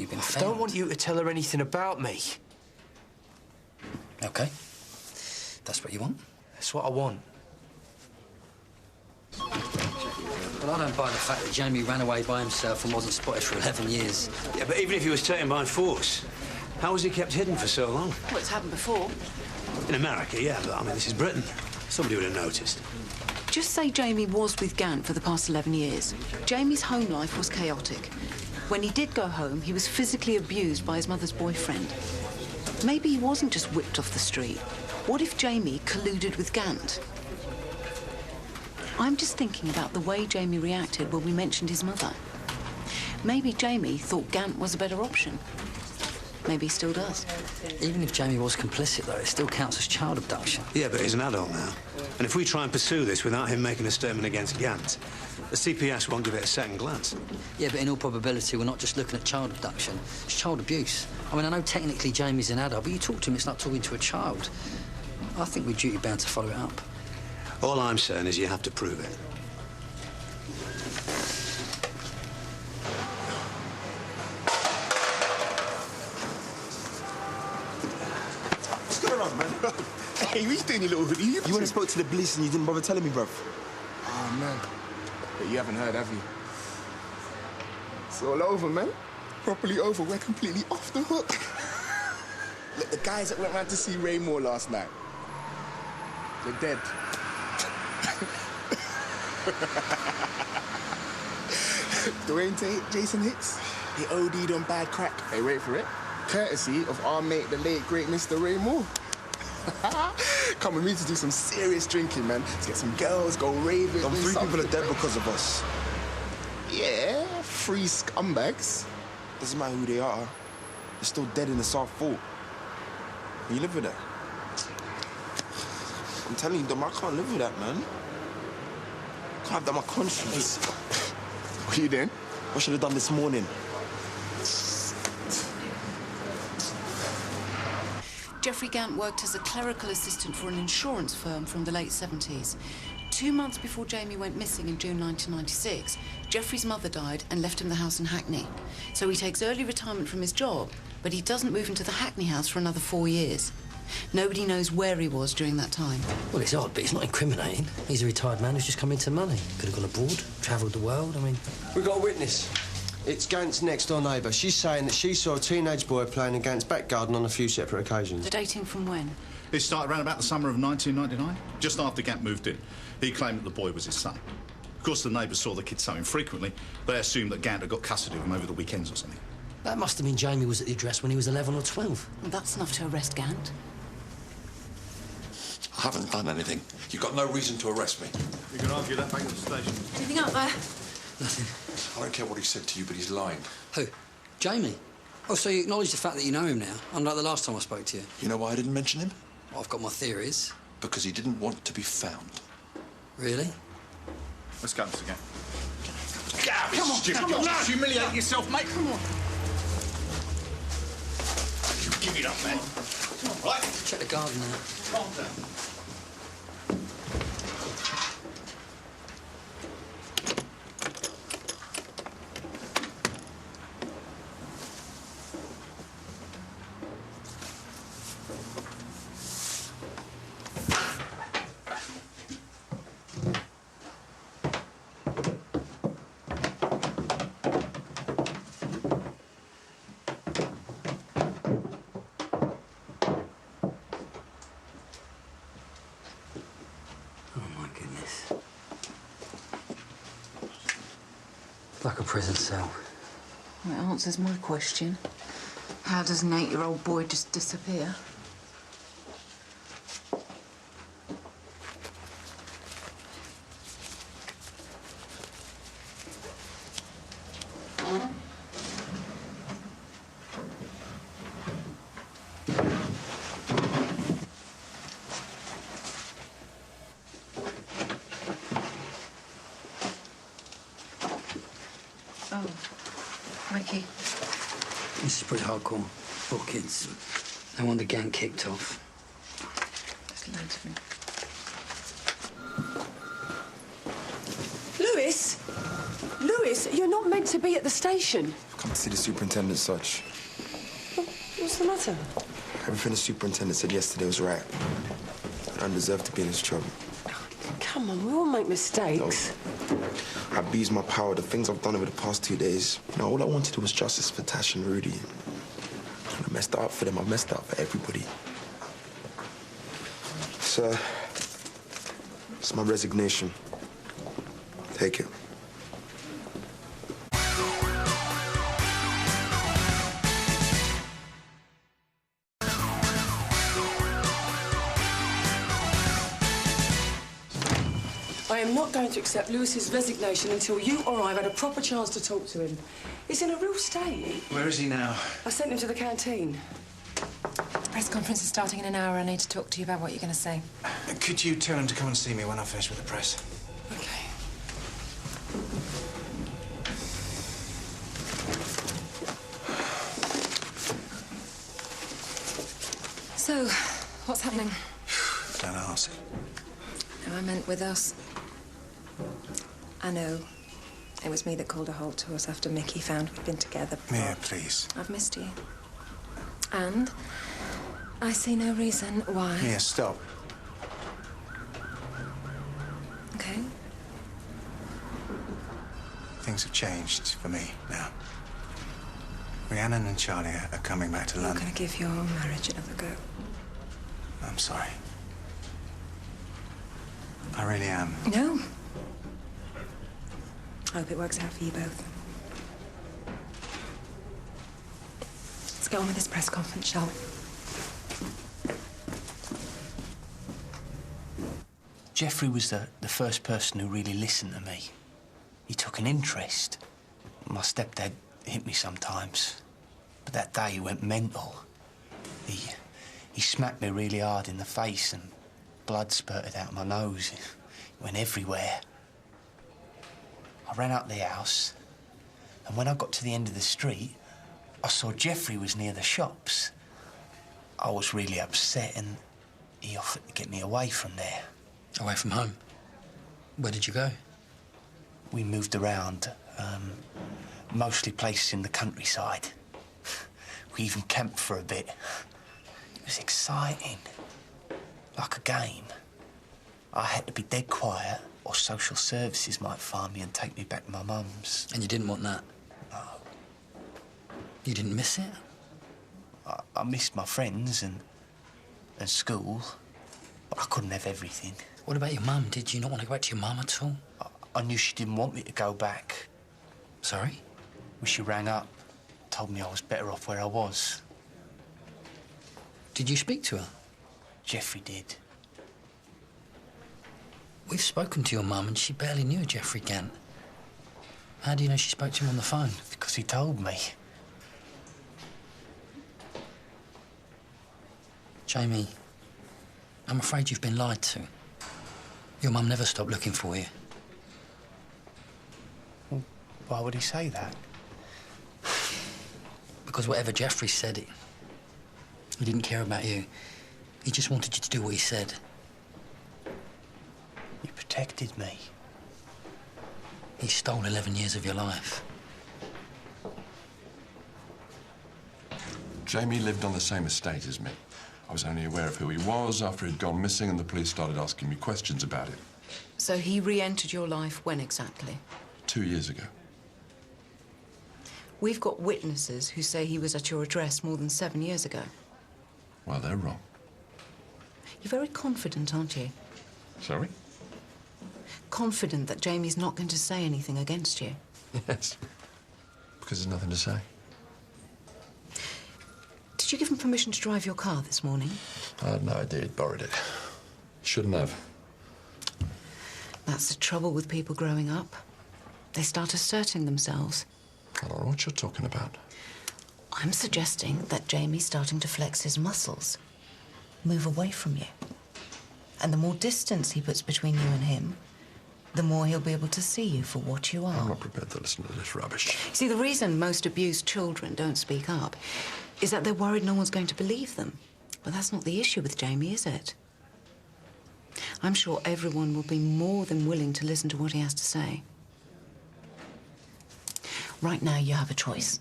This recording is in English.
you've been I found. don't want you to tell her anything about me. OK. That's what you want? That's what I want. Well, I don't buy the fact that Jamie ran away by himself and wasn't spotted for 11 years. Yeah, but even if he was taken by force, how was he kept hidden for so long? Well, it's happened before. In America, yeah, but I mean, this is Britain. Somebody would have noticed. Just say Jamie was with Gant for the past 11 years. Jamie's home life was chaotic. When he did go home, he was physically abused by his mother's boyfriend. Maybe he wasn't just whipped off the street. What if Jamie colluded with Gant? I'm just thinking about the way Jamie reacted when we mentioned his mother. Maybe Jamie thought Gant was a better option. Maybe he still does. Even if Jamie was complicit, though, it still counts as child abduction. Yeah, but he's an adult now. And if we try and pursue this without him making a statement against Gant, the CPS won't give it a second glance. Yeah, but in all probability, we're not just looking at child abduction. It's child abuse. I mean, I know technically Jamie's an adult, but you talk to him, it's like talking to a child. I think we're duty-bound to follow it up. All I'm saying is you have to prove it. What's going on, man? Hey, what you doing, you little hoodie? You went and spoke to the police and you didn't bother telling me, bruv. Oh, man. But you haven't heard, have you? It's all over, man. Properly over. We're completely off the hook. Look, the guys that went round to see Raymore last night, they're dead. Dwayne Tate, Jason Hicks, they OD'd on bad crack. Hey, wait for it. Courtesy of our mate, the late, great Mr. Raymore. Come with me to do some serious drinking, man. To get some girls, go raving. Some 3 people are dead because of us. Yeah, 3 scumbags. Doesn't matter who they are. They're still dead in the South Fork. Can you live with that? I'm telling you, Dom, I can't live with that, man. Can't have that on my conscience. What are you doing? What should I have done this morning? Jeffrey Gant worked as a clerical assistant for an insurance firm from the late 70s. 2 months before Jamie went missing in June 1996, Jeffrey's mother died and left him the house in Hackney. So he takes early retirement from his job, but he doesn't move into the Hackney house for another 4 years. Nobody knows where he was during that time. Well, it's odd, but it's not incriminating. He's a retired man who's just come into money. Could have gone abroad, travelled the world, I mean... We've got a witness. It's Gant's next-door neighbour. She's saying that she saw a teenage boy playing in Gant's back garden on a few separate occasions. The dating from when? It started around about the summer of 1999, just after Gant moved in. He claimed that the boy was his son. Of course, the neighbours saw the kid so infrequently, they assumed that Gant had got custody of him over the weekends or something. That must have mean Jamie was at the address when he was 11 or 12. Well, that's enough to arrest Gant. I haven't done anything. You've got no reason to arrest me. You can argue that back at the station. Anything up there? Nothing. I don't care what he said to you, but he's lying. Who? Jamie? Oh, so you acknowledge the fact that you know him now, unlike the last time I spoke to you? You know why I didn't mention him? Well, I've got my theories. Because he didn't want to be found. Really? Let's go, Mr. Gant. Come on, Stupid. come on. Just humiliate yourself, mate. Come on. You give it up, man. Right. Check the garden now. Calm down. Like a prison cell. Well, it answers my question. How does an 8-year-old boy just disappear? Oh, Mikey. This is pretty hardcore. 4 kids. No wonder Gant kicked off. There's loads of them. Lewis! Lewis, you're not meant to be at the station. Come to see the superintendent, such. What's the matter? Everything the superintendent said yesterday was right. I don't deserve to be in this trouble. Come on, we all make mistakes. I abused my power, the things I've done over the past 2 days. You know, all I wanted was justice for Tash and Rudy. And I messed it up for them, I messed it up for everybody. Sir, it's my resignation. Take it. I am not going to accept Lewis's resignation until you or I have had a proper chance to talk to him. He's in a real state. Where is he now? I sent him to the canteen. The press conference is starting in an hour. I need to talk to you about what you're going to say. Could you tell him to come and see me when I finish with the press? OK. So, what's happening? Don't ask. No, I meant with us. I know. It was me that called a halt to us after Mickey found we'd been together. Mia, please. I've missed you. And I see no reason why... Mia, stop. OK. Things have changed for me now. Rhiannon and Charlie are coming back to You're London. going to give your marriage another go. I'm sorry. I really am. No. I hope it works out for you both. Let's get on with this press conference, shall we? Jeffrey was the first person who really listened to me. He took an interest. My stepdad hit me sometimes, but that day he went mental. He smacked me really hard in the face and blood spurted out my nose. It went everywhere. I ran up the house, and when I got to the end of the street, I saw Jeffrey was near the shops. I was really upset, and he offered to get me away from there. Away from home? Where did you go? We moved around, mostly places in the countryside. We even camped for a bit. It was exciting, like a game. I had to be dead quiet, or social services might find me and take me back to my mum's. And you didn't want that? No. You didn't miss it? I missed my friends and school, but I couldn't have everything. What about your mum? Did you not want to go back to your mum at all? I knew she didn't want me to go back. Sorry? When she rang up, told me I was better off where I was. Did you speak to her? Jeffrey did. We've spoken to your mum and she barely knew Jeffrey Gant. How do you know she spoke to him on the phone? Because he told me. Jamie, I'm afraid you've been lied to. Your mum never stopped looking for you. Well, why would he say that? Because whatever Jeffrey said, he didn't care about you. He just wanted you to do what he said. He protected me. He stole 11 years of your life. Jamie lived on the same estate as me. I was only aware of who he was after he'd gone missing and the police started asking me questions about it. So he re-entered your life when exactly? 2 years ago. We've got witnesses who say he was at your address more than 7 years ago. Well, they're wrong. You're very confident, aren't you? Sorry? Confident that Jamie's not going to say anything against you. Yes. Because there's nothing to say. Did you give him permission to drive your car this morning? I had no idea he'd borrowed it. Shouldn't have. That's the trouble with people growing up. They start asserting themselves. I don't know what you're talking about. I'm suggesting that Jamie's starting to flex his muscles, move away from you. And the more distance he puts between you and him, the more he'll be able to see you for what you are. I'm not prepared to listen to this rubbish. See, the reason most abused children don't speak up is that they're worried no one's going to believe them. But that's not the issue with Jamie, is it? I'm sure everyone will be more than willing to listen to what he has to say. Right now, you have a choice.